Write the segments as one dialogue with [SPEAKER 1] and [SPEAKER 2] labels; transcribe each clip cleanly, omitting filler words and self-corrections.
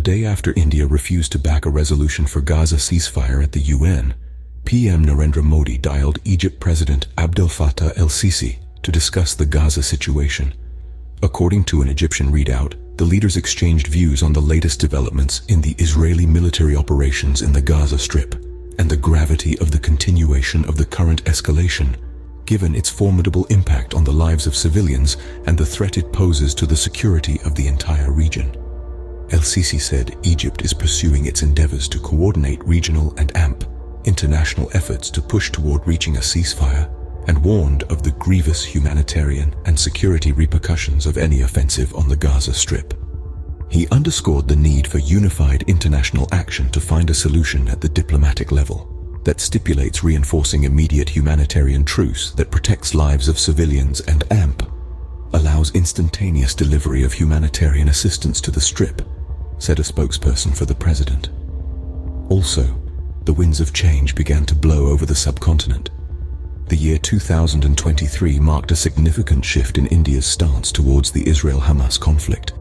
[SPEAKER 1] day after India refused to back a resolution for Gaza ceasefire at the UN, PM Narendra Modi dialed Egypt President Abdel Fattah El-Sisi to discuss the Gaza situation. According to an Egyptian readout, the leaders exchanged views on the latest developments in the Israeli military operations in the Gaza Strip and the gravity of the continuation of the current escalation, given its formidable impact on the lives of civilians and the threat it poses to the security of the entire region. El-Sisi said Egypt is pursuing its endeavors to coordinate regional and international efforts to push toward reaching a ceasefire, and warned of the grievous humanitarian and security repercussions of any offensive on the Gaza Strip. He underscored the need for unified international action to find a solution at the diplomatic level that stipulates reinforcing immediate humanitarian truce that protects lives of civilians and allows instantaneous delivery of humanitarian assistance to the Strip, said a spokesperson for the president. Also, the winds of change began to blow over the subcontinent. The year 2023 marked a significant shift in India's stance towards the Israel-Hamas conflict.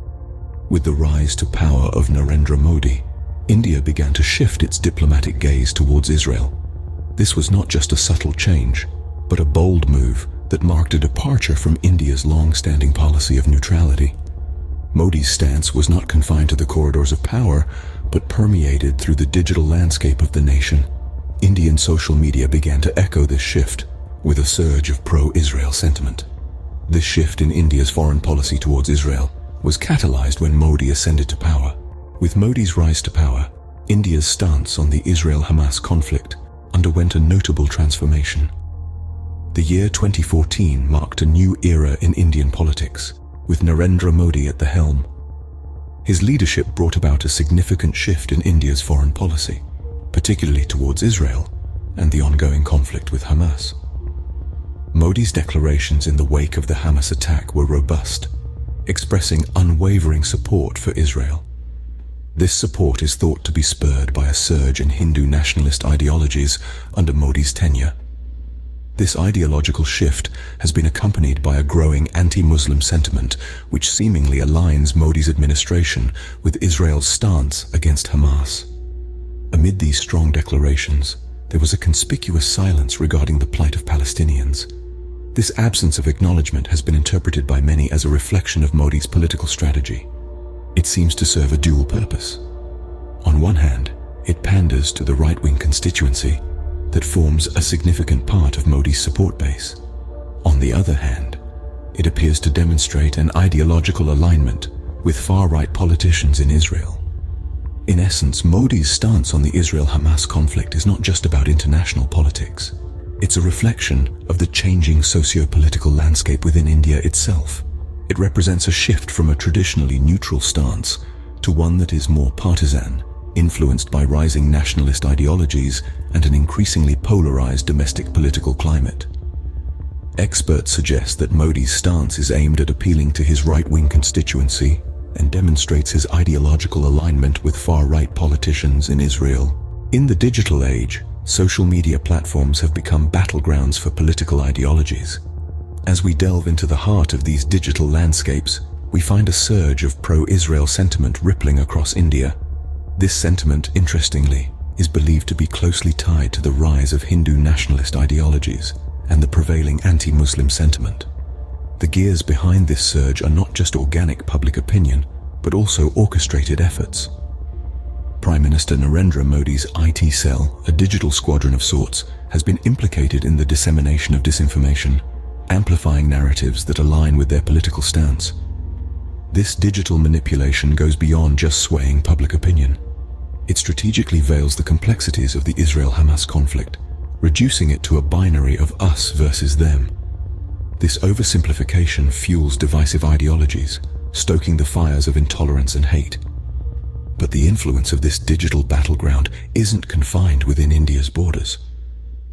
[SPEAKER 1] With the rise to power of Narendra Modi, India began to shift its diplomatic gaze towards Israel. This was not just a subtle change, but a bold move that marked a departure from India's long-standing policy of neutrality. Modi's stance was not confined to the corridors of power, but permeated through the digital landscape of the nation. Indian social media began to echo this shift, with a surge of pro-Israel sentiment. This shift in India's foreign policy towards Israel was catalyzed when Modi ascended to power. With Modi's rise to power, India's stance on the Israel-Hamas conflict underwent a notable transformation. The year 2014 marked a new era in Indian politics, with Narendra Modi at the helm. His leadership brought about a significant shift in India's foreign policy, particularly towards Israel and the ongoing conflict with Hamas. Modi's declarations in the wake of the Hamas attack were robust, expressing unwavering support for Israel. This support is thought to be spurred by a surge in Hindu nationalist ideologies under Modi's tenure. This ideological shift has been accompanied by a growing anti-Muslim sentiment which seemingly aligns Modi's administration with Israel's stance against Hamas. Amid these strong declarations, there was a conspicuous silence regarding the plight of Palestinians. This absence of acknowledgement has been interpreted by many as a reflection of Modi's political strategy. It seems to serve a dual purpose. On one hand, it panders to the right-wing constituency that forms a significant part of Modi's support base. On the other hand, it appears to demonstrate an ideological alignment with far-right politicians in Israel. In essence, Modi's stance on the Israel-Hamas conflict is not just about international politics. It's a reflection of the changing socio-political landscape within India itself. It represents a shift from a traditionally neutral stance to one that is more partisan, influenced by rising nationalist ideologies and an increasingly polarized domestic political climate. Experts suggest that Modi's stance is aimed at appealing to his right-wing constituency and demonstrates his ideological alignment with far-right politicians in Israel. In the digital age, social media platforms have become battlegrounds for political ideologies. As we delve into the heart of these digital landscapes, we find a surge of pro-Israel sentiment rippling across India. This sentiment, interestingly, is believed to be closely tied to the rise of Hindu nationalist ideologies and the prevailing anti-Muslim sentiment. The gears behind this surge are not just organic public opinion, but also orchestrated efforts. Prime Minister Narendra Modi's IT cell, a digital squadron of sorts, has been implicated in the dissemination of disinformation, amplifying narratives that align with their political stance. This digital manipulation goes beyond just swaying public opinion. It strategically veils the complexities of the Israel-Hamas conflict, reducing it to a binary of us versus them. This oversimplification fuels divisive ideologies, stoking the fires of intolerance and hate. But the influence of this digital battleground isn't confined within India's borders.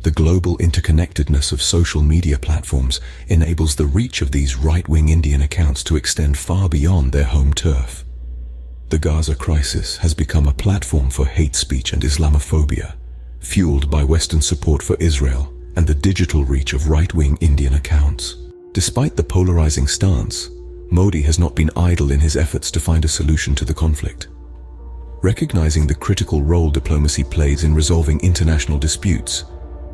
[SPEAKER 1] The global interconnectedness of social media platforms enables the reach of these right-wing Indian accounts to extend far beyond their home turf. The Gaza crisis has become a platform for hate speech and Islamophobia, fueled by Western support for Israel and the digital reach of right-wing Indian accounts. Despite the polarizing stance, Modi has not been idle in his efforts to find a solution to the conflict. Recognizing the critical role diplomacy plays in resolving international disputes,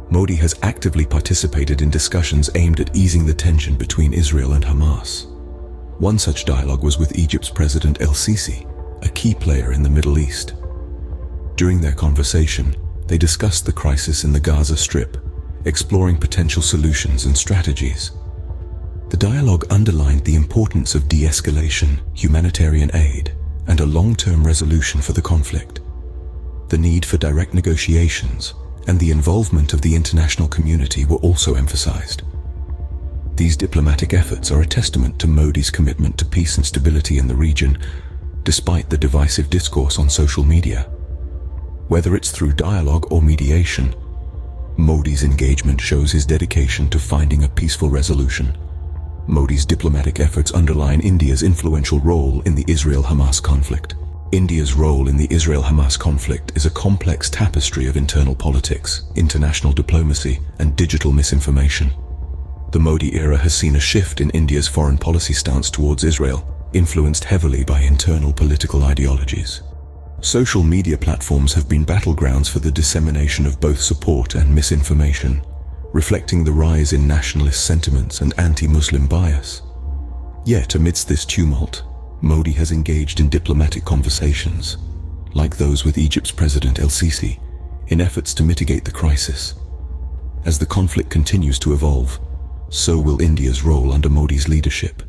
[SPEAKER 1] Modi has actively participated in discussions aimed at easing the tension between Israel and Hamas. One such dialogue was with Egypt's President El-Sisi, a key player in the Middle East. During their conversation, they discussed the crisis in the Gaza Strip, exploring potential solutions and strategies. The dialogue underlined the importance of de-escalation, humanitarian aid, and a long-term resolution for the conflict. The need for direct negotiations and the involvement of the international community were also emphasized. These diplomatic efforts are a testament to Modi's commitment to peace and stability in the region, despite the divisive discourse on social media. Whether it's through dialogue or mediation, Modi's engagement shows his dedication to finding a peaceful resolution. Modi's diplomatic efforts underline India's influential role in the Israel-Hamas conflict. India's role in the Israel-Hamas conflict is a complex tapestry of internal politics, international diplomacy, and digital misinformation. The Modi era has seen a shift in India's foreign policy stance towards Israel, influenced heavily by internal political ideologies. Social media platforms have been battlegrounds for the dissemination of both support and misinformation, reflecting the rise in nationalist sentiments and anti-Muslim bias. Yet, amidst this tumult, Modi has engaged in diplomatic conversations, like those with Egypt's President El-Sisi, in efforts to mitigate the crisis. As the conflict continues to evolve, so will India's role under Modi's leadership.